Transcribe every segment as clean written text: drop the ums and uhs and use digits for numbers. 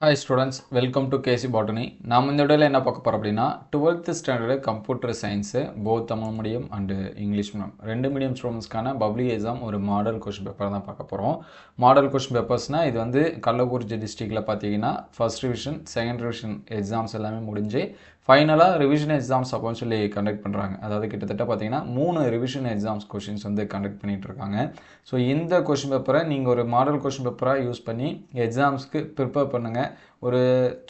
Hi students, welcome to KC Botany. நாம் இந்த வீடியோவில் என்ன பார்க்க போகிறோம் அப்படின்னா 12th standard computer science both Tamil medium and English medium ரெண்டு மீடியம் ஸ்டூடெண்ட்ஸ்க்கான பப்ளிக் எக்ஸாம் ஒரு மாடல் கொஸ்டின் பேப்பர் தான் பார்க்க போகிறோம். மாடல் கொஸ்டின் பேப்பர்ஸ்னால் இது வந்து கள்ளக்குறிச்சி டிஸ்ட்ரிக்டில் பார்த்தீங்கன்னா first revision second revision exams எல்லாமே முடிஞ்சு ஃபைனலாக ரிவிஷன் எக்ஸாம்ஸ் அப்போன்னு சொல்லி கண்டக்ட் பண்ணுறாங்க. அதாவது கிட்டத்தட்ட பார்த்தீங்கன்னா 3 ரிவிஷன் எக்ஸாம்ஸ் கொஷின்ஸ் வந்து கண்டக்ட் பண்ணிகிட்டு இருக்காங்க. ஸோ இந்த கொஷின் பேப்பரை நீங்கள் ஒரு மாடல் கொஷின் பேப்பராக யூஸ் பண்ணி எக்ஸாம்ஸ்க்கு ப்ரிப்பேர் பண்ணுங்கள். ஒரு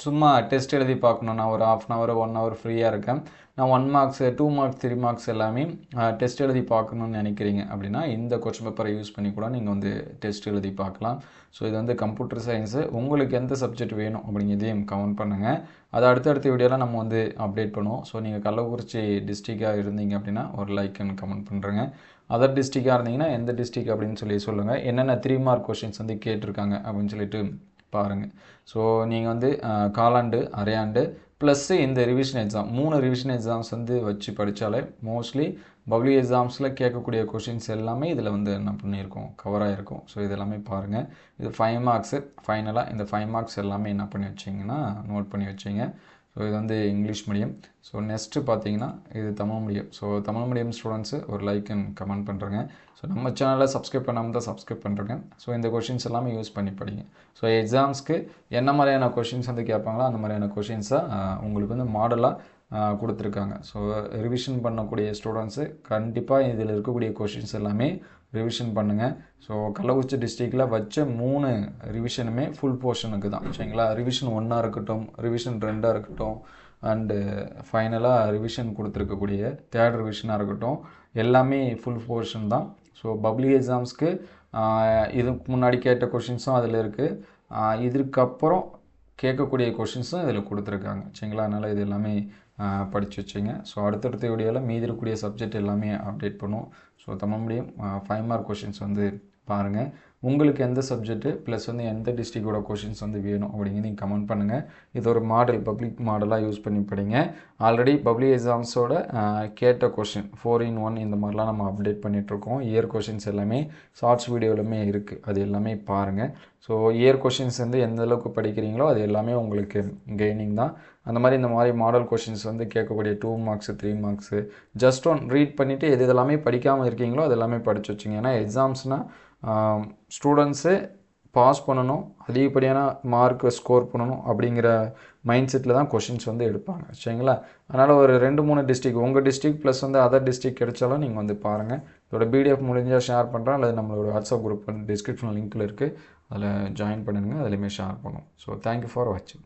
சும்மா டெஸ்ட் எழுதி பார்க்கணும். நான் ஒரு ½ hour 1 hour ஃப்ரீயாக இருக்கேன், நான் 1 marks 2 marks 3 marks எல்லாமே டெஸ்ட் எழுதி பார்க்கணுன்னு நினைக்கிறீங்க அப்படின்னா இந்த கொஸ்டின் பேப்பரை யூஸ் பண்ணி கூட நீங்கள் வந்து டெஸ்ட் எழுதி பார்க்கலாம். ஸோ இது வந்து கம்ப்யூட்டர் சயின்ஸு. உங்களுக்கு எந்த சப்ஜெக்ட் வேணும் அப்படிங்கிறதையும் கமெண்ட் பண்ணுங்கள். அதை அடுத்தடுத்த வீடியோலாம் நம்ம வந்து அப்டேட் பண்ணுவோம். ஸோ நீங்கள் கள்ளக்குறிச்சி டிஸ்ட்ரிக்டாக இருந்தீங்க அப்படின்னா ஒரு லைக் அண்ட் கமெண்ட் பண்ணுறேங்க. அதர் டிஸ்ட்ரிக்டாக இருந்தீங்கன்னா எந்த டிஸ்ட்ரிக் அப்படின்னு சொல்லி சொல்லுங்கள். என்னென்ன 3 mark கொஷின்ஸ் வந்து கேட்டிருக்காங்க அப்படின்னு சொல்லிட்டு பாருங்கள். ஸோ நீங்கள் வந்து காலாண்டு அரையாண்டு ப்ளஸ்ஸு இந்த ரிவிஷன் எக்ஸாம் 3 ரிவிஷன் எக்ஸாம்ஸ் வந்து வச்சு படித்தாலே மோஸ்ட்லி பப்ளிக் எக்ஸாம்ஸில் கேட்கக்கூடிய கொஷின்ஸ் எல்லாமே இதில் வந்து என்ன பண்ணியிருக்கோம் கவர் ஆகிருக்கும். ஸோ இது எல்லாமே பாருங்கள். இது 5 marks ஃபைனலாக இந்த 5 marks எல்லாமே என்ன பண்ணி வச்சிங்கன்னா நோட் பண்ணி வச்சிங்க. ஸோ இது வந்து இங்கிலீஷ் மீடியம். ஸோ நெக்ஸ்ட்டு பார்த்தீங்கன்னா இது Tamil medium. So Tamil medium students ஒரு லைக் அண்ட் கமெண்ட் பண்ணுறேங்க. ஸோ நம்ம சேனலை சப்ஸ்கிரைப் பண்ணாமல் தான் சப்ஸ்கிரைப் பண்ணுறேங்க. ஸோ இந்த கொஷின்ஸ் எல்லாமே யூஸ் பண்ணி படிங்க. ஸோ எக்ஸாம்ஸ்க்கு என்ன மாதிரியான கொஷின்ஸ் வந்து கேட்பாங்களோ அந்த மாதிரியான கொஷின்ஸாக உங்களுக்கு வந்து மாடலாக கொடுத்துருக்காங்க. ஸோ ரிவிஷன் பண்ணக்கூடிய ஸ்டூடெண்ட்ஸு கண்டிப்பாக இதில் இருக்கக்கூடிய கொஷின்ஸ் எல்லாமே ரிவிஷன் பண்ணுங்கள். ஸோ கள்ளக்குறிச்சி டிஸ்ட்ரிக்டில் வச்ச 3 ரிவிஷனுமே ஃபுல் போர்ஷனுக்கு தான் சரிங்களா. ரிவிஷன் 1 இருக்கட்டும், ரிவிஷன் 2 இருக்கட்டும், அண்டு ஃபைனலாக ரிவிஷன் கொடுத்துருக்கக்கூடிய 3rd ரிவிஷனாக இருக்கட்டும், எல்லாமே ஃபுல் போர்ஷன் தான். ஸோ பப்ளிக் எக்ஸாம்ஸ்க்கு இதுக்கு முன்னாடி கேட்ட கொஷின்ஸும் அதில் இருக்குது, இதுக்கப்புறம் கேட்கக்கூடிய கொஷின்ஸும் இதில் கொடுத்துருக்காங்க சரிங்களா. அதனால் இது எல்லாமே படித்து வச்சுங்க. ஸோ அடுத்தடுத்த வீடியோவில் மீதி இருக்கக்கூடிய சப்ஜெக்ட் எல்லாமே அப்டேட் பண்ணுவோம். So Tamil medium 5 mark questions வந்து பாருங்கள். உங்களுக்கு எந்த சப்ஜெக்ட்டு ப்ளஸ் வந்து எந்த டிஸ்ட்ரிக்டோட கொஷின்ஸ் வந்து வேணும் அப்படிங்கிறது நீங்கள் கமெண்ட் பண்ணுங்கள். இது ஒரு மாடல் பப்ளிக் மாடலாக யூஸ் பண்ணி படிங்க. ஆல்ரெடி பப்ளிக் எக்ஸாம்ஸோட கேட்ட கொஷின் 4-in-1 இந்த மாதிரிலாம் நம்ம அப்டேட் பண்ணிகிட்ருக்கோம். இயர் கொஷின்ஸ் எல்லாமே ஷார்ட்ஸ் வீடியோவிலுமே இருக்குது, அது எல்லாமே பாருங்கள். ஸோ இயர் கொஷின்ஸ் வந்து எந்த அளவுக்கு படிக்கிறீங்களோ அது எல்லாமே உங்களுக்கு கெய்னிங் தான். அந்த மாதிரி இந்த மாதிரி மாடல் கொஷின்ஸ் வந்து கேட்கக்கூடிய 2 marks 3 marks just one read பண்ணிவிட்டு எது இதெல்லாமே படிக்காமல் இருக்கீங்களோ அது எல்லாமே படித்து வச்சுங்க. ஏன்னா எக்ஸாம்ஸ்னால் ஸ்டூடெண்ட்ஸு பாஸ் பண்ணணும், அதிகப்படியான மார்க்கு ஸ்கோர் பண்ணணும் அப்படிங்கிற மைண்ட் செட்டில் தான் கொஷின்ஸ் வந்து எடுப்பாங்க சரிங்களா. அதனால் ஒரு 2-3 டிஸ்ட்ரிக் உங்கள் டிஸ்ட்ரிக் ப்ளஸ் வந்து அதர் டிஸ்ட்ரிக் கிடைச்சாலும் நீங்கள் வந்து பாருங்கள். இதோட பிடிஎஃப் முடிஞ்சால் ஷேர் பண்ணுறேன், அல்லது நம்மளோட வாட்ஸ்அப் குரூப் வந்து டிஸ்கிரிப்ஷன் லிங்க்கில் இருக்குது, அதில் ஜாயின் பண்ணுங்கள், அதுலேயுமே ஷேர் பண்ணுவோம். ஸோ தேங்க்யூ ஃபார் வாட்சிங்.